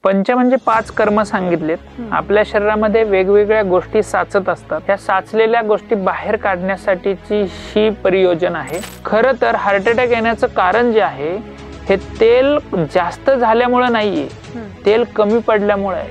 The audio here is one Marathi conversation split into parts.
पंच म्हणजे 5 कर्म सांगितलेत. आपल्या शरीरामध्ये वेगवेगळ्या गोष्टी साचत असतात. ह्या साचलेल्या गोष्टी बाहेर काढण्यासाठीची ही परियोजना आहे. खरं तर हार्ट अटॅक येण्याचं कारण जे आहे हे तेल जास्त झाल्यामुळे नाहीये, तेल कमी पडल्यामुळे आहे.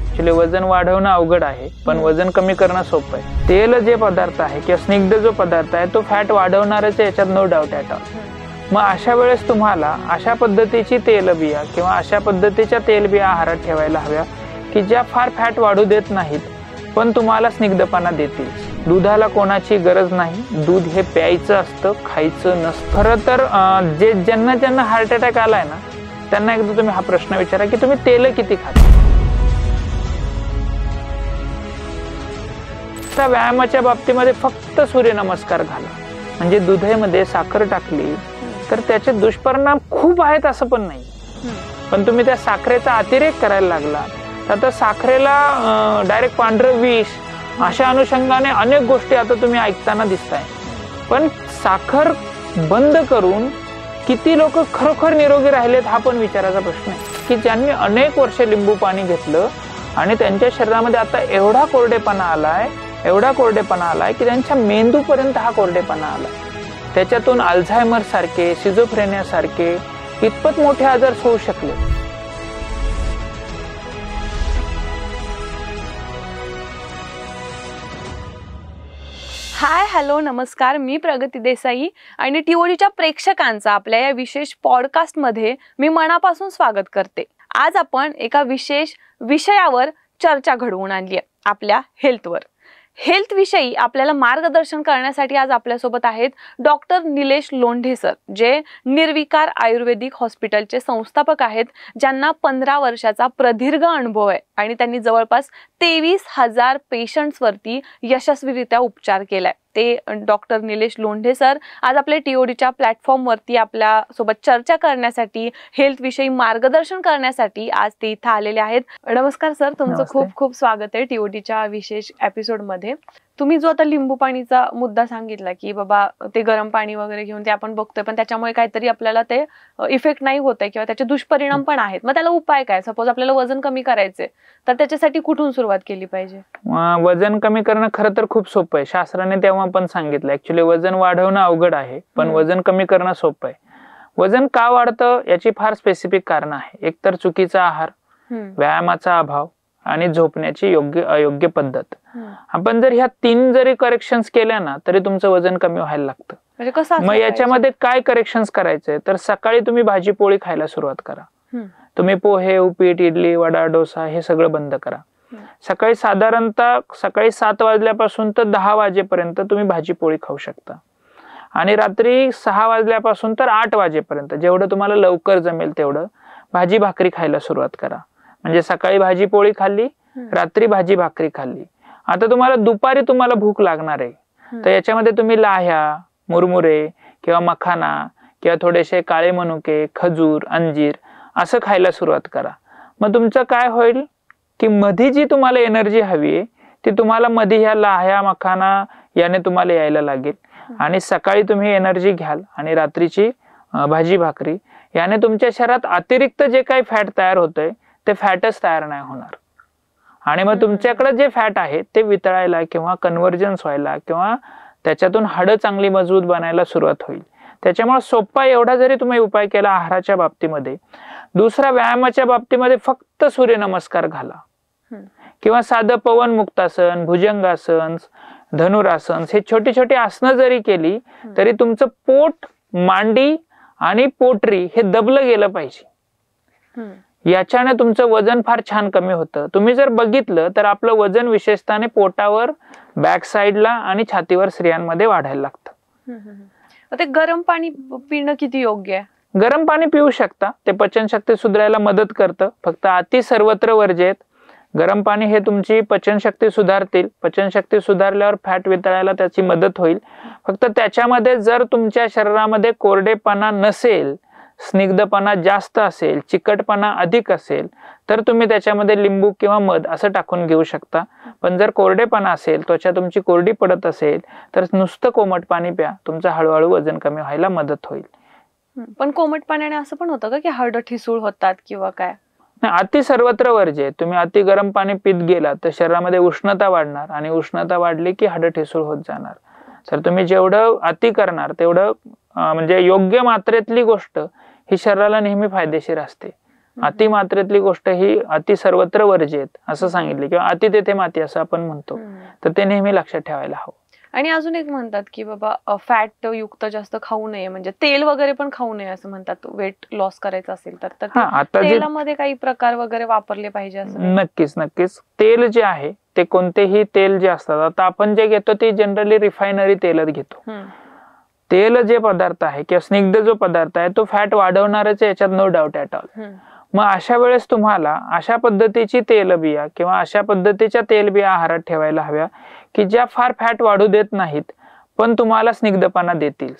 ऍक्च्युली वजन वाढवणं अवघड आहे, पण वजन कमी करणं सोपं आहे. तेल जे पदार्थ आहे किंवा स्निग्ध जो पदार्थ आहे तो फॅट वाढवणारच आहे, याच्यात नो डाऊट ॲट ऑल. मग अशा वेळेस तुम्हाला अशा पद्धतीची तेलबिया किंवा अशा पद्धतीच्या तेलबिया आहारात ठेवायला हव्या की ज्या फार फॅट वाढू देत नाहीत पण तुम्हाला स्निग्धपणा देतील. दुधाला कोणाची गरज नाही, दूध हे प्यायचं असतं, खायचं नसतं. खरं तर ज्यांना हार्ट अटॅक आलाय ना त्यांना एकदा तुम्ही हा प्रश्न विचारा की तुम्ही तेल किती खाता. व्यायामाच्या बाबतीमध्ये फक्त सूर्यनमस्कार घाला. म्हणजे दुधामध्ये साखर टाकली तर त्याचे दुष्परिणाम खूप आहेत असं पण नाही, पण तुम्ही त्या साखरेचा अतिरेक करायला लागला तर आता साखरेला डायरेक्ट पांढरं विष अशा अनुषंगाने अनेक गोष्टी आता तुम्ही ऐकताना दिसताय. पण साखर बंद करून किती लोक खरोखर निरोगी राहिलेत हा पण विचाराचा प्रश्न आहे. की ज्यांनी अनेक वर्ष लिंबू पाणी घेतलं आणि त्यांच्या शरीरामध्ये आता एवढा कोरडेपणा आलाय की त्यांच्या मेंदूपर्यंत हा कोरडेपणा आलाय. त्याच्यातून अल्झायमर सारखे, शिझोफ्रेनिया सारखे इतपत मोठे आजार होऊ शकले. हाय, हॅलो, नमस्कार. मी प्रगती देसाई आणि टीओडीच्या प्रेक्षकांचा आपल्या या विशेष पॉडकास्टमध्ये मी मनापासून स्वागत करते. आज आपण एका विशेष विषयावर चर्चा घडवून आणली आहे, आपल्या हेल्थवर. हेल्थ विषयी आपल्याला मार्गदर्शन करण्यासाठी आज आपल्यासोबत आहेत डॉक्टर निलेश लोंढे सर, जे निर्विकार आयुर्वेदिक हॉस्पिटलचे संस्थापक आहेत, ज्यांना 15 वर्षाचा प्रदीर्घ अनुभव आहे आणि त्यांनी जवळपास 23,000 पेशंट्सवरती यशस्वीरित्या उपचार केलाय. ते डॉक्टर निलेश लोंढे सर आज आपल्या टीओडीच्या प्लॅटफॉर्मवरती आपल्या सोबत चर्चा करण्यासाठी, हेल्थ विषयी मार्गदर्शन करण्यासाठी आज ते इथं आलेले आहेत. नमस्कार सर, तुमचं खूप खूप स्वागत आहे टीओडीच्या विशेष एपिसोडमध्ये. तुम्ही जो आता लिंबू पाणीचा मुद्दा सांगितला की बाबा ते गरम पाणी वगैरे घेऊन ते आपण बघतोय पण त्याच्यामुळे काहीतरी आपल्याला ते इफेक्ट नाही होत आहे किंवा त्याचे दुष्परिणाम पण आहेत, मग त्याला उपाय काय? सपोज आपल्याला वजन कमी करायचंय तर त्याच्यासाठी कुठून सुरुवात केली पाहिजे? वजन कमी करणं खरं तर खूप सोपं आहे. शास्त्राने तेव्हा पण सांगितलं. ऍक्च्युली वजन वाढवणं अवघड आहे, पण वजन कमी करणं सोपं आहे. वजन का वाढतं याची फार स्पेसिफिक कारण आहे. एक तर चुकीचा आहार, व्यायामाचा अभाव आणि झोपण्याची अयोग्य पद्धत. आपण जर ह्या 3 जरी करेक्शन्स केल्या ना तरी तुमचं वजन कमी व्हायला लागतं. म्हणजे कसं? मग याच्यामध्ये काय करेक्शन्स करायचंय तर सकाळी तुम्ही भाजी पोळी खायला सुरुवात करा. तुम्ही पोहे, उपीट, इडली, वडा, डोसा हे सगळं बंद करा. सकाळी साधारणतः 7 वाजल्यापासून तर 10 वाजेपर्यंत तुम्ही भाजी पोळी खाऊ शकता आणि रात्री 6 वाजल्यापासून तर 8 वाजेपर्यंत जेवढं तुम्हाला लवकर जमेल तेवढं भाजी भाकरी खायला सुरुवात करा. म्हणजे सकाळी भाजी पोळी खाल्ली, रात्री भाजी भाकरी खाल्ली. आता तुम्हाला दुपारी तुम्हाला भूक लागणार आहे तर याच्यामध्ये तुम्ही लाह्या, मुरमुरे किंवा मखाना किंवा थोडेसे काळे मनुके, खजूर, अंजीर असं खायला सुरुवात करा. मग तुमचं काय होईल की मधी जी तुम्हाला एनर्जी हवी आहे ती तुम्हाला मधी ह्या लाह्या, मखाना याने तुम्हाला यायला लागेल आणि सकाळी तुम्ही एनर्जी घ्याल आणि रात्रीची भाजी भाकरी याने तुमच्या शरीरात अतिरिक्त जे काही फॅट तयार होतंय ते फॅटच तयार नाही होणार आणि मग तुमच्याकडे जे फॅट आहे ते वितळायला किंवा कन्व्हर्जन्स व्हायला किंवा त्याच्यातून हाडं चांगली मजबूत बनायला सुरुवात होईल. त्याच्यामुळे सोपा एवढा जरी तुम्ही उपाय केला आहाराच्या बाबतीमध्ये, दुसरा व्यायामाच्या बाबतीमध्ये फक्त सूर्यनमस्कार घाला किंवा साधं पवन मुक्तासन, भुजंगासन, धनुरासन हे छोटी छोटी आसनं जरी केली तरी तुमचं पोट, मांडी आणि पोटरी हे दबलं गेलं पाहिजे. याच्याने तुमचं वजन फार छान कमी होतं. तुम्ही जर बघितलं तर आपलं वजन विशेषतः पोटावर, बॅक साईडला आणि छातीवर स्त्रियांमध्ये वाढायला लागतं. ते गरम पाणी पिणं किती योग्य आहे? गरम पाणी पिऊ शकता, ते पचनशक्ती सुधारायला मदत करतं. फक्त अति सर्वत्र वर्ज्य आहेत. गरम पाणी हे तुमची पचनशक्ती सुधारतील. पचनशक्ती सुधारल्यावर फॅट वितळायला त्याची मदत होईल. फक्त त्याच्यामध्ये जर तुमच्या शरीरामध्ये कोरडेपणा नसेल, स्निग्धपणा जास्त असेल, चिकटपणा अधिक असेल तर तुम्ही त्याच्यामध्ये लिंबू किंवा मध असं टाकून घेऊ शकता. पण जर कोरडेपणा असेल, त्वचा तुमची कोरडी पडत असेल तर नुसतं कोमट पाणी प्या. तुमचं हळूहळू वजन कमी व्हायला मदत होईल. पण कोमट पाण्याने असं पण होतं का की हाड ठिसूळ होतात किंवा काय? नाही, अति सर्वत्र वर्ज्य आहे. तुम्ही अति गरम पाणी पित गेला तर शरीरामध्ये उष्णता वाढणार आणि उष्णता वाढली की हाडं ठिसूळ होत जाणार. तर तुम्ही जेवढं अति करणार तेवढं म्हणजे योग्य मात्रेतली गोष्ट ही शरीराला नेहमी फायदेशीर असते. अति मात्रेतली गोष्ट ही अति सर्वत्र वर्ज्य आहेत असं सांगितले, किंवा अति तेथे माती असं आपण म्हणतो. तर ते नेहमी लक्षात ठेवायला हवं. आणि अजून एक म्हणतात की बाबा फॅट युक्त जास्त खाऊ नये, म्हणजे तेल वगैरे पण खाऊ नये असं म्हणतात वेट लॉस करायचं असेल तर. आता तेलामध्ये काही प्रकार वगैरे वापरले पाहिजे असं? नक्कीच. तेल जे आहे ते कोणतेही तेल जे असतात, आता आपण जे घेतो ते जनरली रिफायनरी तेलच घेतो. तेल जे पदार्थ आहे किंवा स्निग्ध जो पदार्थ आहे तो फॅट वाढवणारच आहे, याच्यात नो डाऊट ॲट ऑल. मग अशा वेळेस तुम्हाला अशा पद्धतीची तेलबिया किंवा अशा पद्धतीच्या तेलबिया आहारात ठेवायला हव्या की ज्या फार फॅट वाढू देत नाहीत पण तुम्हाला स्निग्धपणा देतील.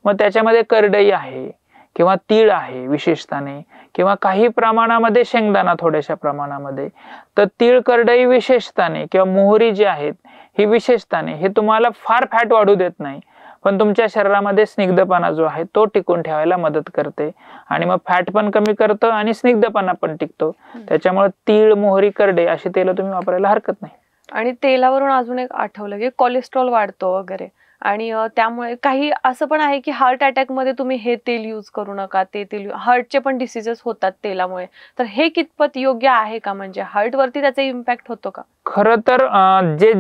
मग त्याच्यामध्ये करडई आहे किंवा तीळ आहे विशेषताने, किंवा काही प्रमाणामध्ये शेंगदाणा थोड्याशा प्रमाणामध्ये. तर तीळ, करडई विशेषताने किंवा मोहरी जी आहेत ही विशेषताने हे तुम्हाला फार फॅट वाढू देत नाही पण तुमच्या शरीरामध्ये स्निग्धपणा जो आहे तो टिकून ठेवायला मदत करते आणि मग फॅट पण कमी करतं आणि स्निग्धपणा पण टिकतो. त्याच्यामुळे तीळ, मोहरी, करडे अशी तेल तुम्ही वापरायला हरकत नाही. आणि तेलावरून अजून एक आठवलं की कोलेस्ट्रॉल वाढतो वगैरे, आणि त्यामुळे काही असं पण आहे की हार्ट अटॅक मध्ये तुम्ही हे तेल यूज करू नका, ते तेल, हार्टचे पण डिसीजेस होतात तेलामुळे. तर हे कितपत योग्य आहे का? म्हणजे हार्ट वरती त्याचा इम्पॅक्ट होतो का? खरं तर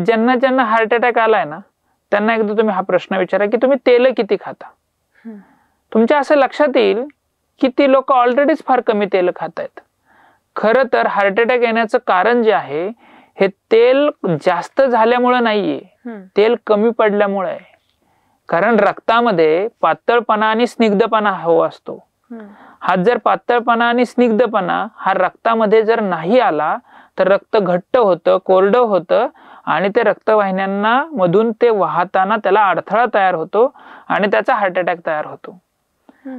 ज्यांना हार्ट अटॅक आलाय ना त्यांना एकदा तुम्ही हा प्रश्न विचारा की तुम्ही तेल किती खाता. तुमच्या असं लक्षात येईल की ती लोक ऑलरेडीच फार कमी तेल खात आहेत. खरं तर हार्ट अटॅक येण्याचं कारण जे आहे हे तेल जास्त झाल्यामुळे नाहीये, तेल कमी पडल्यामुळे आहे. कारण रक्तामध्ये पातळपणा आणि स्निग्धपणा हवा असतो. हा जर पातळपणा आणि स्निग्धपणा हा रक्तामध्ये जर नाही आला तर रक्त घट्ट होतं, कोरडं होतं आणि ते रक्तवाहिन्यांना मधून ते वाहताना त्याला अडथळा तयार होतो आणि त्याचा हार्ट अटॅक तयार होतो.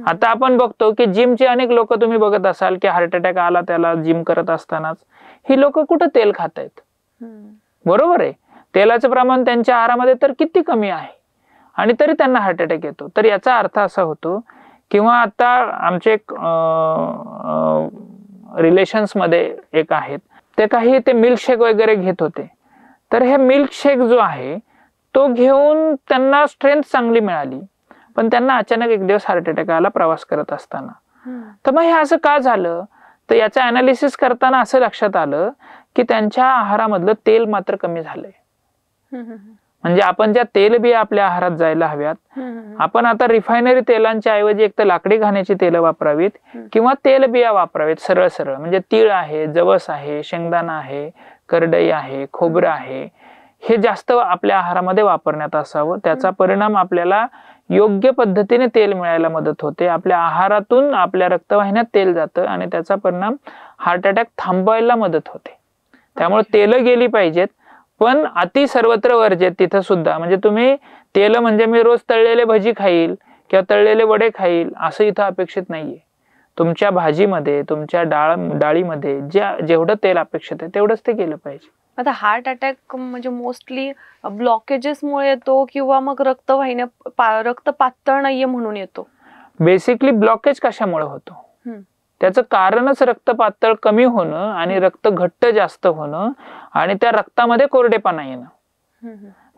आता आपण बघतो की जिमचे अनेक लोक तुम्ही बघत असाल की हार्ट अटॅक आला त्याला जिम करत असतानाच. ही लोक कुठं तेल खात आहेत? बरोबर आहे, तेलाचं प्रमाण त्यांच्या आहारामध्ये तर किती कमी आहे आणि तरी त्यांना हार्ट अटॅक येतो. तर याचा अर्थ असा होतो, किंवा आता आमचे एक रिलेशन्स मध्ये एक आहेत ते काही ते मिल्कशेक वगैरे घेत होते. तर हे मिल्कशेक जो आहे तो घेऊन त्यांना स्ट्रेंथ चांगली मिळाली पण त्यांना अचानक एक दिवस हार्ट अटॅक आला प्रवास करत असताना. तर मग हे असं का झालं? तर याचं अनालिसिस करताना असं लक्षात आलं की त्यांच्या आहारामधलं तेल मात्र कमी झालंय. म्हणजे आपण ज्या तेलबिया आपल्या आहारात जायला हव्यात, आपण आता रिफायनरी तेलांच्या ऐवजी एक तर लाकडी घाण्याची तेल वापरावीत किंवा तेलबिया वापरावीत सरळ सरळ. म्हणजे तीळ आहे, जवस आहे, शेंगदाणा आहे, करडई आहे, खोबरं आहे, हे जास्त आपल्या आहारामध्ये वापरण्यात असावं. त्याचा परिणाम आपल्याला योग्य पद्धतीने तेल मिळायला मदत होते. आपल्या आहारातून आपल्या रक्तवाहिन्यात तेल जातं आणि त्याचा परिणाम हार्ट अटॅक थांबवायला मदत होते. त्यामुळे तेल गेली पाहिजेत पण अति सर्वत्र वर्ज्य तिथं सुद्धा. म्हणजे तुम्ही तेल म्हणजे मी रोज तळलेले भजी खाईल किंवा तळलेले वडे खाईल असं इथं अपेक्षित नाहीये. तुमच्या भाजीमध्ये, तुमच्या डाळीमध्ये जेवढं तेल अपेक्षित आहे तेवढंच ते केलं पाहिजे. आता हार्ट अटॅक म्हणजे मोस्टली ब्लॉकेजेसमुळे येतो किंवा मग रक्त पातळ नाहीये म्हणून येतो? बेसिकली ब्लॉकेज कशामुळे होतो? त्याचं कारणच रक्त पातळ कमी होणं आणि रक्त घट्ट जास्त होणं आणि त्या रक्तामध्ये कोरडेपणा येणं.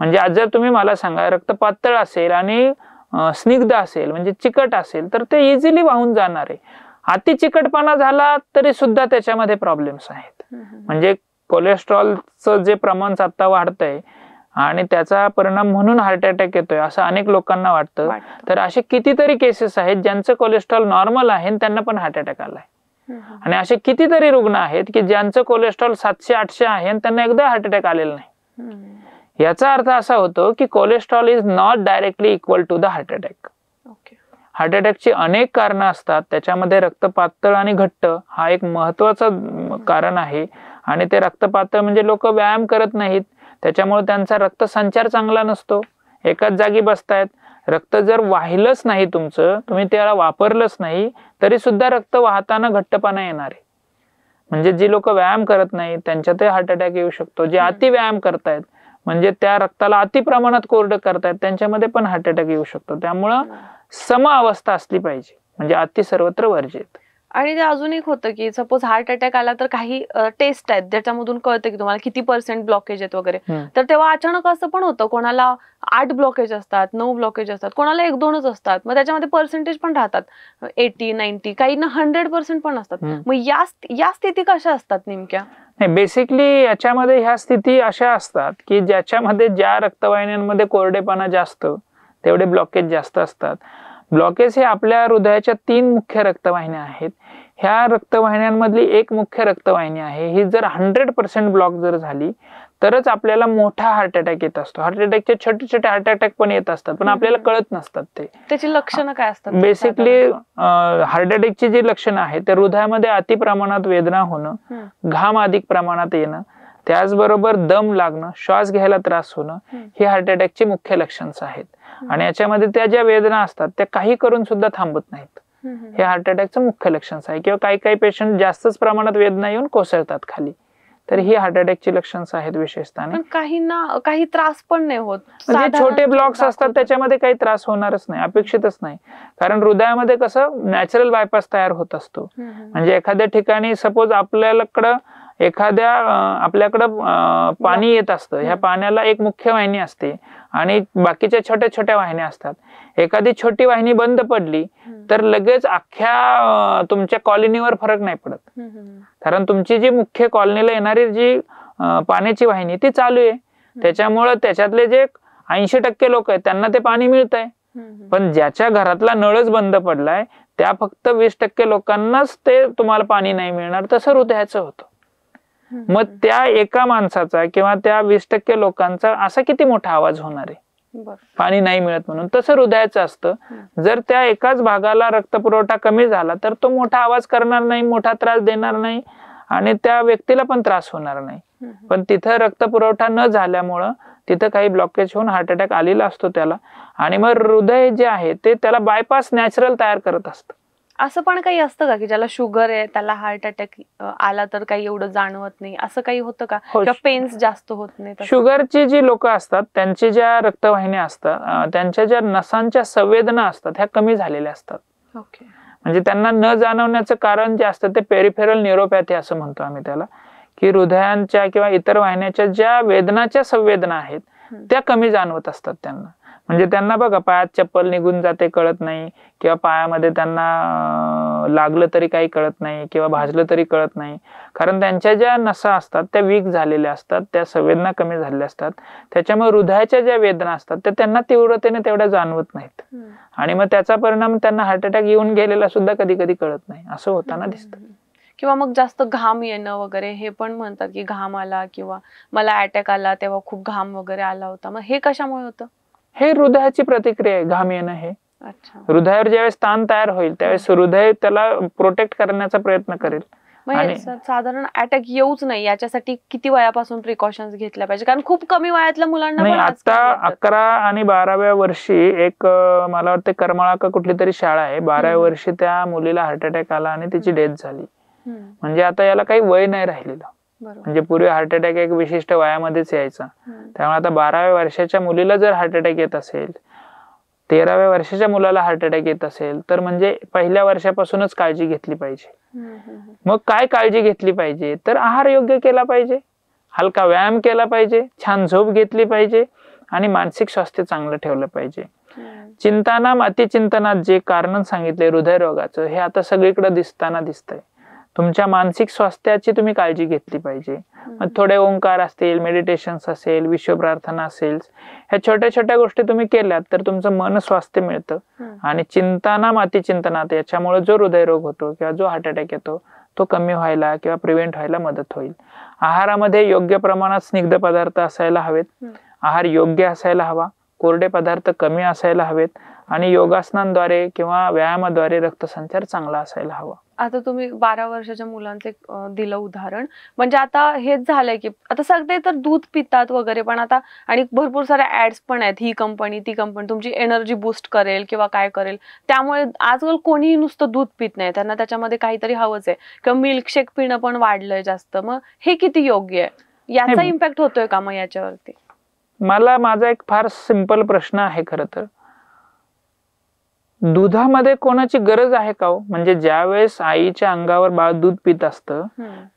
म्हणजे आज जर तुम्ही मला सांगा रक्त पातळ असेल आणि स्निग्ध असेल म्हणजे चिकट असेल तर ते इझिली वाहून जाणार आहे. अति चिकटपणा झाला तरी सुद्धा त्याच्यामध्ये प्रॉब्लेम्स आहेत. म्हणजे कोलेस्ट्रॉलचं जे प्रमाण आता वाढतंय आणि त्याचा परिणाम म्हणून हार्ट अटॅक येतोय असं अनेक लोकांना वाटतं. तर असे कितीतरी केसेस आहेत ज्यांचं कोलेस्ट्रॉल नॉर्मल आहे आणि त्यांना पण हार्ट अटॅक आलाय. आणि असे कितीतरी रुग्ण आहेत की ज्यांचं कोलेस्ट्रॉल 700-800 आहे आणि त्यांना एकदा हार्ट अटॅक आलेला नाही. याचा अर्थ असा होतो की cholesterol is not directly equal to the heart attack. Heart अटॅकची अनेक कारणं असतात, त्याच्यामध्ये रक्त पातळ आणि घट्ट हा एक महत्वाचं कारण आहे. आणि ते रक्त पातळ म्हणजे लोक व्यायाम करत नाहीत त्याच्यामुळे त्यांचा रक्त संचार चांगला नसतो, एकाच जागी बसतायत. रक्त जर वाहिलंच नाही तुमचं, तुम्ही त्याला वापरलंच नाही तरी सुद्धा रक्त वाहताना घट्टपणा येणार आहे. म्हणजे जी लोक व्यायाम करत नाही त्यांच्यातही हार्ट अटॅक येऊ शकतो. जे अति व्यायाम करतायत म्हणजे त्या रक्ताला अति प्रमाणात कोरडं करतायत त्यांच्यामध्ये पण हार्ट अटॅक येऊ शकतो. त्यामुळं सम अवस्था असली पाहिजे. म्हणजे अति सर्वत्र वर्जित. आणि ते अजून एक होतं की सपोज हार्ट अटॅक आला तर काही टेस्ट आहेत ज्याच्यामधून कळतं की तुम्हाला किती % ब्लॉकेज आहेत वगैरे. तर तेव्हा अचानक असं पण होतं, कोणाला 8 ब्लॉकेज असतात, 9 ब्लॉकेज असतात, कोणाला 1-2च असतात. मग त्याच्यामध्ये पर्सेंटेज पण राहतात 80, 90, काही ना 100% पण असतात. मग या स्थिती कशा असतात नेमक्या? नाही, बेसिकली याच्यामध्ये ह्या स्थिती अशा असतात की ज्याच्यामध्ये ज्या रक्तवाहिन्यांमध्ये कोरडेपणा जास्त तेवढे ब्लॉकेज जास्त असतात. ब्लॉकेज हे आपल्या हृदयाच्या 3 मुख्य रक्तवाहिन्या आहेत. ह्या रक्तवाहिन्यांमधली एक मुख्य रक्तवाहिनी आहे, ही जर 100% ब्लॉक जर झाली तरच आपल्याला मोठा हार्ट अटॅक येत असतो. हार्ट अटॅकचे छोटे छोटे हार्ट अटॅक पण येत असतात, पण आपल्याला कळत नसतात. त्याची लक्षणं काय असतात? बेसिकली हार्ट अटॅकची जी लक्षणं आहेत ते हृदयामध्ये अति प्रमाणात वेदना होणं, घाम अधिक प्रमाणात येणं, त्याचबरोबर दम लागणं, श्वास घ्यायला त्रास होणं, ही हार्ट अटॅकची मुख्य लक्षणं आहेत. आणि याच्यामध्ये त्या ज्या वेदना असतात त्या काही करून सुद्धा थांबत नाहीत. हे हार्ट अटॅकचं मुख्य लक्षण आहे. किंवा काही काही पेशंट जास्तच प्रमाणात वेदना येऊन कोसळतात खाली, तर ही हार्ट अटॅकची लक्षणं आहेत विशेषतः. काहींना काही त्रास पण नाही होत, म्हणजे छोटे ब्लॉक्स असतात त्याच्यामध्ये काही त्रास होणारच नाही, अपेक्षितच नाही. कारण हृदयामध्ये कसं नॅचरल बायपास तयार होत असतो. म्हणजे एखाद्या ठिकाणी सपोज आपल्याकडं पाणी येत असतं, ह्या पाण्याला एक मुख्य वाहिनी असते आणि बाकीच्या छोट्या छोट्या वाहिन्या असतात. एखादी छोटी वाहिनी बंद पडली तर लगेच अख्ख्या तुमच्या कॉलनीवर फरक नाही पडत, कारण तुमची जी मुख्य कॉलनीला येणारी जी पाण्याची वाहिनी ती चालू आहे. त्याच्यामुळे त्याच्यातले जे 80% लोक आहेत त्यांना ते पाणी मिळतंय. पण ज्याच्या घरातला नळच बंद पडलाय त्या फक्त 20% लोकांनाच ते तुम्हाला पाणी नाही मिळणार. तसं हृदयाचं होतं. मग त्या एका माणसाचा किंवा त्या 20% लोकांचा असा किती मोठा आवाज होणार आहे पाणी नाही मिळत म्हणून. तसं हृदयाचं असतं. जर त्या एकाच भागाला रक्तपुरवठा कमी झाला तर तो मोठा आवाज करणार नाही, मोठा त्रास देणार नाही आणि त्या व्यक्तीला पण त्रास होणार नाही. पण तिथं रक्तपुरवठा न झाल्यामुळं तिथं काही ब्लॉकेज होऊन हार्ट अटॅक आलेला असतो त्याला. आणि मग हृदय जे आहे ते त्याला बायपास नॅचरल तयार करत असतं. असं पण काही असतं का की ज्याला शुगर आहे त्याला हार्ट अटॅक आला तर काही एवढं जाणवत नाही, असं काही होतं का? किंवा पेन्स जास्त होत नाही? शुगरची जी लोक असतात त्यांची ज्या रक्तवाहिन्या असतात त्यांच्या ज्या नसांच्या संवेदना असतात ह्या कमी झालेल्या असतात. म्हणजे त्यांना न जाणवण्याचं कारण जे असतं ते पेरिफेरल न्यूरोपॅथी असं म्हणतो आम्ही त्याला, की हृदयांच्या किंवा इतर वाहिन्याच्या ज्या वेदनाच्या संवेदना आहेत त्या कमी जाणवत असतात त्यांना. म्हणजे त्यांना बघा पायात चप्पल निघून जाते कळत नाही, किंवा पायामध्ये त्यांना लागलं तरी काही कळत नाही, किंवा भाजलं तरी कळत नाही. कारण त्यांच्या ज्या नसा असतात त्या वीक झालेल्या असतात, त्या संवेदना कमी झालेल्या असतात. त्याच्यामुळे हृदयाच्या ज्या वेदना असतात त्या त्यांना तीव्रतेने तेवढ्या जाणवत नाहीत. आणि मग त्याचा परिणाम त्यांना हार्ट अटॅक येऊन गेलेला सुद्धा कधी कधी कळत नाही, असं होताना दिसतं. किंवा मग जास्त घाम येणं वगैरे, हे पण म्हणतात की घाम आला किंवा मला अटॅक आला तेव्हा खूप घाम वगैरे आला होता, मग हे कशामुळे होतं? हे हृदयाची प्रतिक्रिया आहे, घाम येणं हे. हृदयावर ज्यावेळेस ताण तयार होईल त्यावेळेस हृदय त्याला प्रोटेक्ट करण्याचा प्रयत्न करेल. आणि साधारण अटॅक येऊच नाही याच्यासाठी किती वयापासून प्रिकॉशन्स घेतल्या पाहिजे? कारण खूप कमी वयातल्या मुलांना नाही, आता 11 आणि 12व्या वर्षी एक मला वाटतं करमाळा का कुठली तरी शाळा आहे, 12व्या वर्षी त्या मुलीला हार्ट अटॅक आला आणि तिची डेथ झाली. म्हणजे आता याला काही वय नाही राहिलेलं. म्हणजे पूर्वी हार्ट अटॅक एक विशिष्ट वयामध्येच यायचा. त्यामुळे आता 12व्या वर्षाच्या मुलीला जर हार्ट अटॅक येत असेल, 13व्या वर्षाच्या मुलाला हार्ट अटॅक येत असेल तर म्हणजे पहिल्या वर्षापासूनच काळजी घेतली पाहिजे. मग काय काळजी घेतली पाहिजे तर आहार योग्य केला पाहिजे, हलका व्यायाम केला पाहिजे, छान झोप घेतली पाहिजे आणि मानसिक स्वास्थ्य चांगलं ठेवलं पाहिजे. चिंतानाम अतिचिंतनात जे कारण सांगितले हृदयरोगाचं हे आता सगळीकडे दिसतंय. तुमच्या मानसिक स्वास्थ्याची तुम्ही काळजी घेतली पाहिजे. मग थोडे ओंकार असतील, मेडिटेशन्स असेल, विश्व प्रार्थना असेल, ह्या छोट्या छोट्या गोष्टी तुम्ही केल्यात तर तुमचं मन स्वास्थ्य मिळतं. आणि चिंतानाम अतिचिंतनात याच्यामुळे जो हृदयरोग होतो किंवा जो हार्ट अटॅक येतो तो कमी व्हायला किंवा प्रिव्हेंट व्हायला मदत होईल. आहारामध्ये योग्य प्रमाणात स्निग्ध पदार्थ असायला हवेत, आहार योग्य असायला हवा, कोरडे पदार्थ कमी असायला हवेत आणि योगासनांद्वारे किंवा व्यायामाद्वारे रक्तसंचार चांगला असायला हवा. आता तुम्ही 12 वर्षाच्या मुलांचे दिलं उदाहरण, म्हणजे आता हेच झालंय की आता सगळे तर दूध पितात वगैरे, पण आता आणि भरपूर साऱ्या ऍड्स पण आहेत, ही कंपनी ती कंपनी तुमची एनर्जी बूस्ट करेल किंवा काय करेल, त्यामुळे आजकाल कोणीही नुसतं दूध पित नाही, त्यांना त्याच्यामध्ये काहीतरी हवंच आहे. किंवा मिल्कशेक पिणं पण वाढलंय जास्त. मग हे किती योग्य आहे? याचा इम्पॅक्ट होतोय का मग याच्यावरती? माझा एक फार सिंपल प्रश्न आहे खरं तर. दुधामध्ये कोणाची गरज आहे का हो? म्हणजे ज्यावेळेस आईच्या अंगावर बाळ दूध पित असतं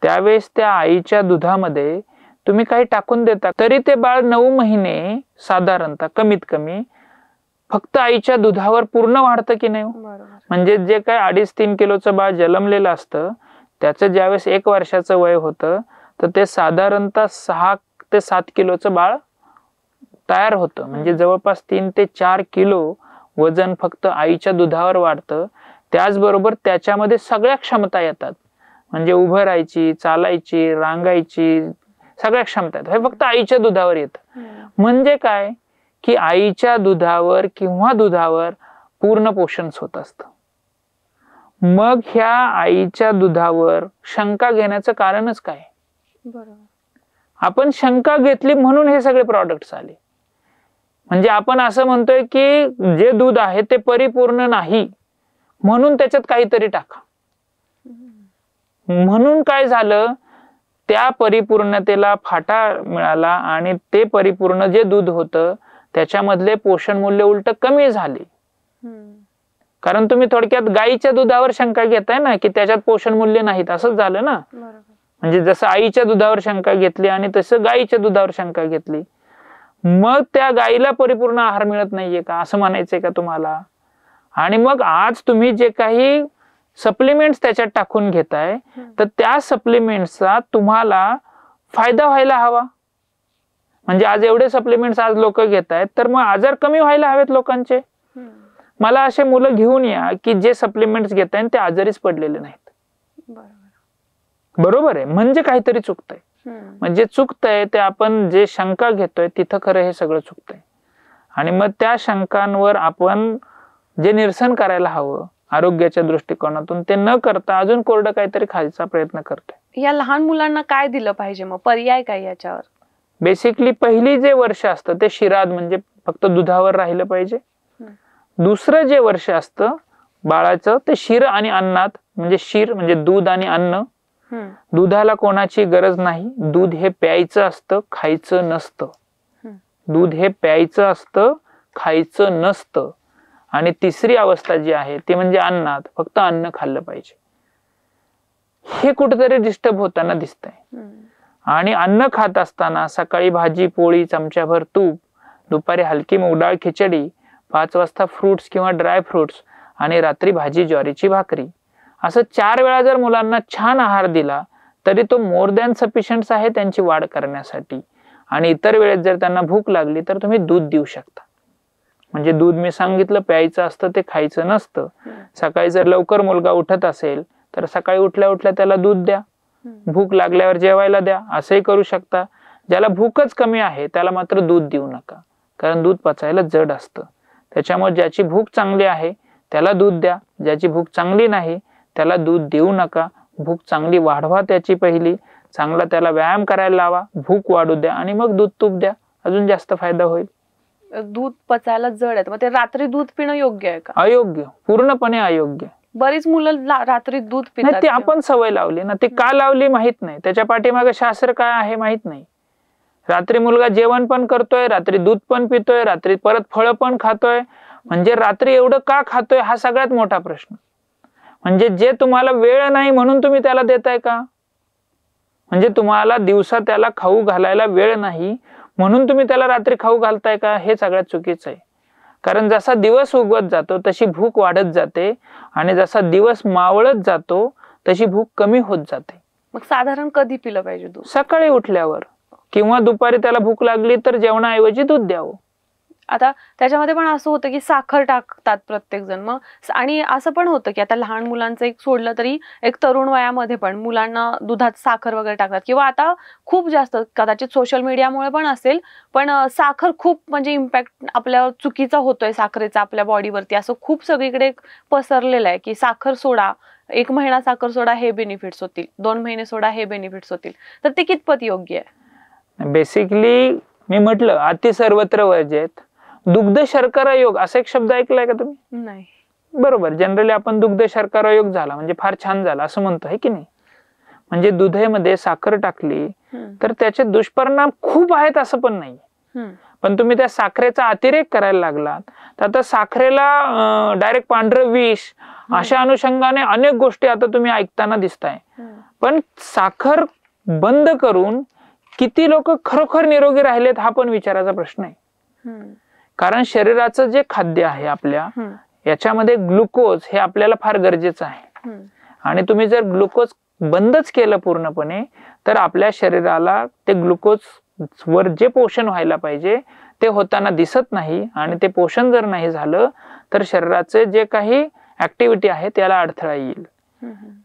त्यावेळेस त्या आईच्या दुधामध्ये तुम्ही काही टाकून देता तरी ते बाळ 9 महिने साधारणतः कमीत कमी फक्त आईच्या दुधावर पूर्ण वाढतं की नाही? म्हणजे जे काय 2.5-3 किलोचं बाळ जन्मलेलं असतं त्याचं ज्यावेळेस 1 वर्षाचं वय होतं तर ते साधारणतः 6 ते 7 किलोचं बाळ तयार होतं. म्हणजे जवळपास 3 ते 4 किलो वजन फक्त आईच्या दुधावर वाढतं. त्याचबरोबर त्याच्यामध्ये सगळ्या क्षमता येतात. म्हणजे उभं राहायची, चालायची, रांगायची, सगळ्या क्षमता येतात. हे फक्त आईच्या दुधावर येतं. म्हणजे काय की आईच्या दुधावर किंवा दुधावर पूर्ण पोषण होत असतं. मग ह्या आईच्या दुधावर शंका घेण्याचं कारणच काय? आपण शंका घेतली म्हणून हे सगळे प्रॉडक्ट्स आले. म्हणजे आपण असं म्हणतोय की जे दूध आहे ते परिपूर्ण नाही म्हणून त्याच्यात काहीतरी टाका. म्हणून काय झालं, त्या परिपूर्णतेला फाटा मिळाला आणि ते परिपूर्ण जे दूध होतं त्याच्यामधले पोषण मूल्य उलट कमी झाले. कारण तुम्ही थोडक्यात गाईच्या दुधावर शंका घेताय ना की त्याच्यात पोषण मूल्य नाहीत, असंच झालं ना. म्हणजे जसं आईच्या दुधावर शंका घेतली आणि तसं गाईच्या दुधावर शंका घेतली, मग त्या गाईला परिपूर्ण आहार मिळत नाहीये का असं म्हणायचंय का तुम्हाला? आणि मग आज तुम्ही जे काही सप्लिमेंट्स त्याच्यात टाकून घेताय तर त्या सप्लिमेंट्सचा तुम्हाला फायदा व्हायला हवा. म्हणजे आज एवढे सप्लिमेंट्स आज लोक घेतायत तर मग आजार कमी व्हायला हवेत लोकांचे. मला असे मुलं घेऊन या की जे सप्लिमेंट्स घेतायत ते आजारीच पडलेले नाहीत. बरोबर आहे. म्हणजे काहीतरी चुकतंय. म्हणजे चुकतंय ते आपण जे शंका घेतोय तिथं खरं हे सगळं चुकतंय. आणि मग त्या शंकांवर आपण जे निरसन करायला हवं आरोग्याच्या दृष्टिकोनातून ते न करता अजून कोरडं काहीतरी खायचा प्रयत्न करतोय. या लहान मुलांना काय दिलं पाहिजे, मग पर्याय काय याच्यावर? बेसिकली पहिली जे वर्ष असतं ते शिराद म्हणजे फक्त दुधावर राहिलं पाहिजे. दुसरं जे वर्ष असतं बाळाचं ते शिर आणि अन्नात, म्हणजे शिर म्हणजे दूध आणि अन्न. दुधाला कोणाची गरज नाही. दूध हे प्यायचं असतं, खायचं नसतं. दूध हे प्यायचं असतं, खायचं नसतं. आणि तिसरी अवस्था जी आहे ती म्हणजे अन्नात, फक्त अन्न खाल्लं पाहिजे. हे कुठेतरी डिस्टर्ब होताना दिसतंय. आणि अन्न खात असताना सकाळी भाजी पोळी चमच्याभर तूप, दुपारी हलकी मूगडाळ खिचडी, 5 वाजता फ्रुट्स किंवा ड्राय फ्रुट्स आणि रात्री भाजी ज्वारीची भाकरी, असं 4 वेळा जर मुलांना छान आहार दिला तरी तो मोर दॅन सफिशियंट आहे त्यांची वाढ करण्यासाठी. आणि इतर वेळेत जर त्यांना भूक लागली तर तुम्ही दूध देऊ शकता. म्हणजे दूध मी सांगितलं प्यायचं असतं, ते खायचं नसतं. सकाळी जर लवकर मुलगा उठत असेल तर सकाळी उठल्या उठल्या त्याला दूध द्या. भूक लागल्यावर जेवायला द्या, असंही करू शकता. ज्याला भूकच कमी आहे त्याला मात्र दूध देऊ नका, कारण दूध पचायला जड असतं. त्याच्यामुळे ज्याची भूक चांगली आहे त्याला दूध द्या, ज्याची भूक चांगली नाही त्याला दूध देऊ नका. भूक चांगली वाढवा त्याची पहिली, चांगला त्याला व्यायाम करायला लावा, भूक वाढू द्या आणि मग दूध तूप द्या, अजून जास्त फायदा होईल. दूध पचायला जड आहे, मग ते रात्री दूध पिणं योग्य आहे का? अयोग्य, पूर्णपणे अयोग्य. बरीच मुलं रात्री दूध पितात. ती आपण सवय लावली ना, ती का लावली माहित नाही, त्याच्या पाठीमागे शास्त्र काय आहे माहित नाही. रात्री मुलगा जेवण पण करतोय, रात्री दूध पण पितोय, रात्री परत फळं पण खातोय. म्हणजे रात्री एवढं का खातोय हा सगळ्यात मोठा प्रश्न. म्हणजे जे तुम्हाला वेळ नाही म्हणून तुम्ही त्याला देताय का? म्हणजे तुम्हाला दिवसा त्याला खाऊ घालायला वेळ नाही म्हणून तुम्ही त्याला रात्री खाऊ घालताय का? हे सगळ्यात चुकीचं आहे. कारण जसा दिवस उगवत जातो तशी भूक वाढत जाते आणि जसा दिवस मावळत जातो तशी भूक कमी होत जाते. मग साधारण कधी पिलं पाहिजे दूध? सकाळी उठल्यावर किंवा दुपारी त्याला भूक लागली तर जेवणाऐवजी दूध द्यावं. आता त्याच्यामध्ये पण असं होतं की साखर टाकतात प्रत्येक जण, मग आणि असं पण होतं की आता लहान मुलांचं एक सोडलं तरी एक तरुण वयामध्ये पण मुलांना दुधात साखर वगैरे टाकतात, किंवा आता खूप जास्त कदाचित सोशल मीडियामुळे पण असेल, पण साखर खूप म्हणजे इम्पॅक्ट आपल्या चुकीचा होतोय साखरेचा आपल्या बॉडीवरती, असं खूप सगळीकडे पसरलेलं आहे की साखर सोडा, 1 महिना साखर सोडा हे बेनिफिट्स होतील, 2 महिने सोडा हे बेनिफिट्स होतील. तर ते कितपत योग्य आहे? बेसिकली मी म्हटलं अति सर्वत्र वर्जेत. दुग्ध शर्करा योग असा एक शब्द ऐकलाय का तुम्ही? नाही. बरोबर. जनरली आपण दुग्ध शर्करा योग झाला म्हणजे फार छान झाला असं म्हणतो, आहे की नाही? म्हणजे दुधामध्ये साखर टाकली तर त्याचे दुष्परिणाम खूप आहेत असं पण नाही. पण तुम्ही त्या साखरेचा अतिरेक करायला लागलात तर आता साखरेला डायरेक्ट पांढरं विष अशा अनुषंगाने अनेक गोष्टी आता तुम्ही ऐकताना दिसताय. पण साखर बंद करून किती लोक खरोखर निरोगी राहिलेत हा पण विचाराचा प्रश्न आहे. कारण शरीराचं जे खाद्य आहे आपल्या याच्यामध्ये ग्लुकोज हे आपल्याला फार गरजेचं आहे. आणि तुम्ही जर ग्लुकोज बंदच केलं पूर्णपणे तर आपल्या शरीराला ते ग्लुकोज वर जे पोषण व्हायला पाहिजे ते होताना दिसत नाही. आणि ते पोषण जर नाही झालं तर शरीराचे जे काही ऍक्टिव्हिटी आहे त्याला अडथळा येईल.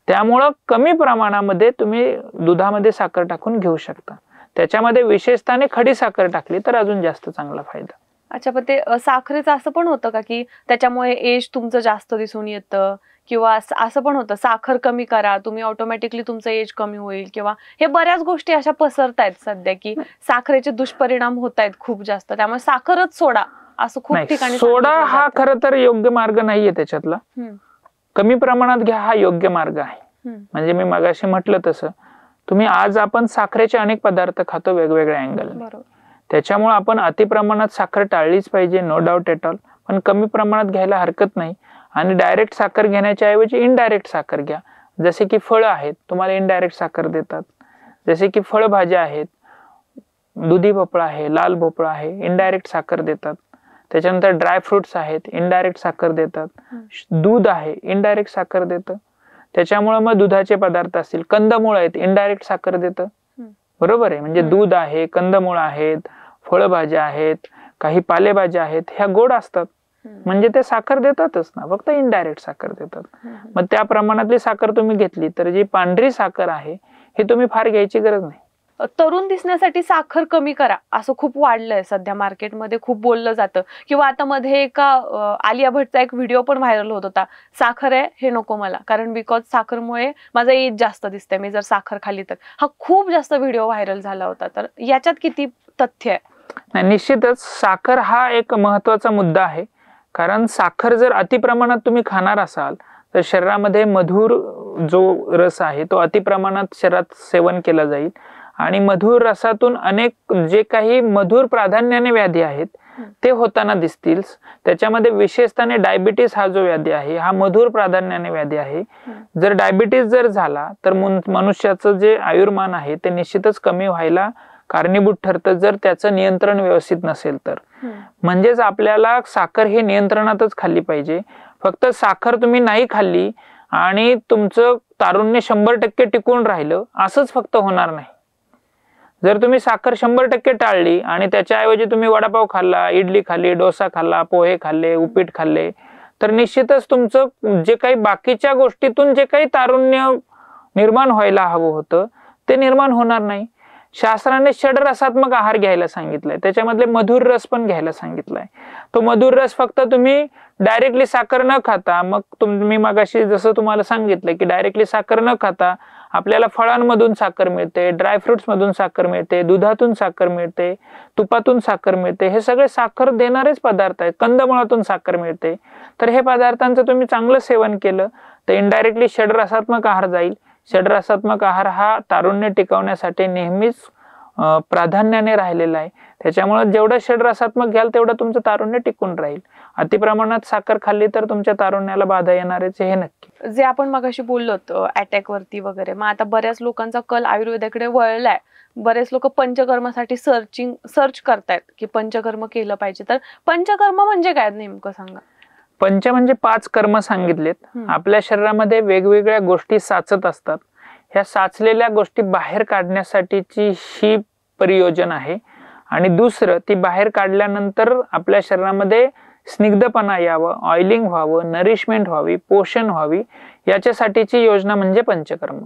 त्यामुळं कमी प्रमाणामध्ये तुम्ही दुधामध्ये साखर टाकून घेऊ शकता. त्याच्यामध्ये विशेषतः खडी साखर टाकली तर अजून जास्त चांगला फायदा. अच्छा, पण ते साखरेचं असं पण होतं का की त्याच्यामुळे एज तुमचं जास्त दिसून येतं, किंवा असं पण होतं साखर कमी करा तुम्ही ऑटोमॅटिकली तुमचं एज कमी होईल, किंवा हे बऱ्याच गोष्टी अशा पसरतायत सध्या की साखरेचे दुष्परिणाम होत आहेत खूप जास्त, त्यामुळे साखरच सोडा असं खूप ठिकाणी. सोडा हा खरं तर योग्य मार्ग नाहीये त्याच्यातला. कमी प्रमाणात घ्या हा योग्य मार्ग आहे. म्हणजे मी मगाशी म्हटलं तसं तुम्ही आज आपण साखरेचे अनेक पदार्थ खातो वेगवेगळ्या अँगल, त्याच्यामुळे आपण अति प्रमाणात साखर टाळलीच पाहिजे, नो डाऊट एट ऑल. पण कमी प्रमाणात घ्यायला हरकत नाही. आणि डायरेक्ट साखर घेण्याच्या ऐवजी इनडायरेक्ट साखर घ्या. जसे की फळं आहेत तुम्हाला इनडायरेक्ट साखर देतात. जसे की फळभाज्या आहेत, दुधी भोपळा आहे, लाल भोपळा आहे, इनडायरेक्ट साखर देतात. त्याच्यानंतर ड्राय फ्रुट्स आहेत, इनडायरेक्ट साखर देतात. दूध आहे, इनडायरेक्ट साखर देतं. त्याच्यामुळे मग दुधाचे पदार्थ असतील, कंदमुळ आहेत, इनडायरेक्ट साखर देतं. बरोबर आहे. म्हणजे दूध आहे, कंदमुळ आहेत, फळभाज्या आहेत, काही पालेभाज्या आहेत, ह्या गोड असतात. म्हणजे ते साखर देतातच ना, फक्त इनडायरेक्ट साखर देतात. मग त्या प्रमाणातली साखर तुम्ही घेतली तर जी पांढरी साखर आहे हे तुम्ही फार घ्यायची गरज नाही. तरुण दिसण्यासाठी साखर कमी करा असं खूप वाढलंय सध्या मार्केटमध्ये, खूप बोललं जातं. किंवा आता मध्ये एका आलिया भट्टचा एक व्हिडिओ पण व्हायरल होत होता, साखर आहे हे नको मला, कारण बिकॉज साखरमुळे माझं एज जास्त दिसतंय मी जर साखर खाल्ली तर. हा खूप जास्त व्हिडिओ व्हायरल झाला होता. तर याच्यात किती तथ्य आहे? नाही, निश्चितच साखर हा एक महत्वाचा मुद्दा आहे. कारण साखर जर अति प्रमाणात तुम्ही खाणार असाल तर शरीरामध्ये मधुर जो रस आहे तो अति प्रमाणात शरीरात सेवन केला जाईल. आणि मधुर रसातून अनेक जे काही मधुर प्राधान्याने व्याधी आहेत ते होताना दिसतील. त्याच्यामध्ये विशेषतः डायबिटीस हा जो व्याधी आहे हा मधुर प्राधान्याने व्याधी आहे. जर डायबिटीस जर झाला तर मनुष्याचं जे आयुर्मान आहे ते निश्चितच कमी व्हायला कारणीभूत ठरतं जर त्याचं नियंत्रण व्यवस्थित नसेल तर. म्हणजेच आपल्याला साखर ही नियंत्रणातच खाल्ली पाहिजे. फक्त साखर तुम्ही नाही खाल्ली आणि तुमचं तारुण्य 100% टिकून राहिलं असंच फक्त होणार नाही. जर तुम्ही साखर 100% टाळली आणि त्याच्याऐवजी तुम्ही वडापाव खाल्ला, इडली खाल्ली, डोसा खाल्ला, पोहे खाल्ले, उपीट खाल्ले तर निश्चितच तुमचं जे काही बाकीच्या गोष्टीतून जे काही तारुण्य निर्माण व्हायला हवं होतं ते निर्माण होणार नाही. शास्त्राने षडरसात्मक आहार घ्यायला सांगितलाय, त्याच्यामधले मधुर रस पण घ्यायला सांगितलाय. तो मधुर रस फक्त तुम्ही डायरेक्टली साखर न खाता, मग तुम्ही मगाशी जसं तुम्हाला सांगितलं की डायरेक्टली साखर न खाता आपल्याला फळांमधून साखर मिळते, ड्रायफ्रुट्स मधून साखर मिळते, दुधातून साखर मिळते, तुपातून साखर मिळते. हे सगळे साखर देणारेच पदार्थ आहेत. कंदमुळातून साखर मिळते. तर हे पदार्थांचं तुम्ही चांगलं सेवन केलं तर इनडायरेक्टली षडरसात्मक आहार जाईल. षडरसात्मक आहार हा तारुण्य टिकवण्यासाठी नेहमीच प्राधान्याने राहिलेला आहे. त्याच्यामुळे जेवढं षडरसात्मक घ्याल तेवढं तुमचं तारुण्य टिकून राहील. अतिप्रमाणात साखर खाल्ली तर तुमच्या तारुण्याला बाधा येणारच हे नक्की. जे आपण मगाशी बोललो अटॅक वरती वगैरे, मग आता बऱ्याच लोकांचा कल आयुर्वेदाकडे वळलाय. बरेच लोक पंचकर्मासाठी सर्च करतायत की पंचकर्म केलं पाहिजे. तर पंचकर्म म्हणजे काय नेमकं सांगा. पंच म्हणजे 5 कर्म सांगितलेत. आपल्या शरीरामध्ये वेगवेगळ्या गोष्टी साचत असतात. ह्या साचलेल्या गोष्टी बाहेर काढण्यासाठीची ही परियोजना आहे. आणि दुसरं ती बाहेर काढल्यानंतर आपल्या शरीरामध्ये स्निग्धपणा यावं, ऑइलिंग व्हावं, नरिशमेंट व्हावी, पोषण व्हावी, याच्यासाठीची योजना म्हणजे पंचकर्म.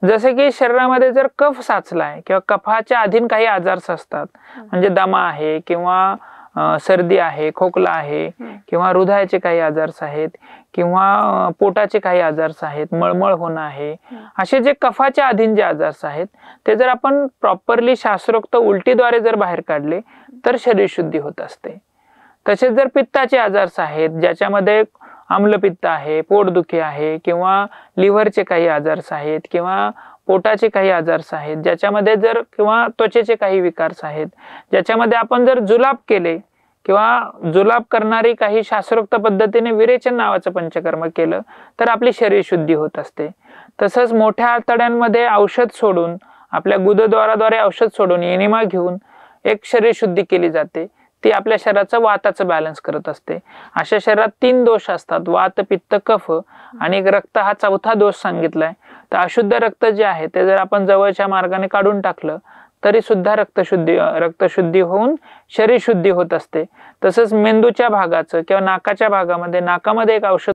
जसे की शरीरामध्ये जर कफ साचलाय किंवा कफाच्या अधीन काही आजार असतात, म्हणजे दमा आहे किंवा सर्दी आहे, खोकला आहे किंवा हृदयाचे काही आजार आहेत किंवा पोटाचे काही आजार आहेत, मळमळ होणं आहे, असे जे कफाच्या अधीन जे आजार आहेत ते जर आपण प्रॉपरली शास्त्रोक्त उलटीद्वारे जर बाहेर काढले तर शरीर शुद्धी होत असते. तसेच जर पित्ताचे आजार आहेत ज्याच्यामध्ये आम्लपित्त आहे, पोटदुखी आहे किंवा लिव्हरचे काही आजार आहेत किंवा पोटाचे काही आजार आहेत ज्याच्यामध्ये जर किंवा त्वचेचे काही विकार आहेत ज्याच्यामध्ये आपण जर जुलाब केले किंवा जुलाब करणारी काही शास्त्रोक्त पद्धतीने विरेचन नावाचं पंचकर्म केलं तर आपली शरीर शुद्धी होत असते. तसंच मोठ्या आतड्यांमध्ये औषध सोडून आपल्या गुदद्वाराद्वारे औषध सोडून एनिमा घेऊन एक शरीर शुद्धी केली जाते. ती आपल्या शरीराचं वाताचं बॅलन्स करत असते. अशा शरीरात 3 दोष असतात, वात पित्त कफ आणि रक्त हा 4था दोष सांगितलाय. तर अशुद्ध रक्त जे आहे ते जर आपण जवळच्या मार्गाने काढून टाकलं तरी सुद्धा रक्तशुद्धी होऊन शरीर शुद्धी होत असते. तसंच मेंदूच्या भागाचं किंवा नाकाच्या भागामध्ये नाकामध्ये एक औषध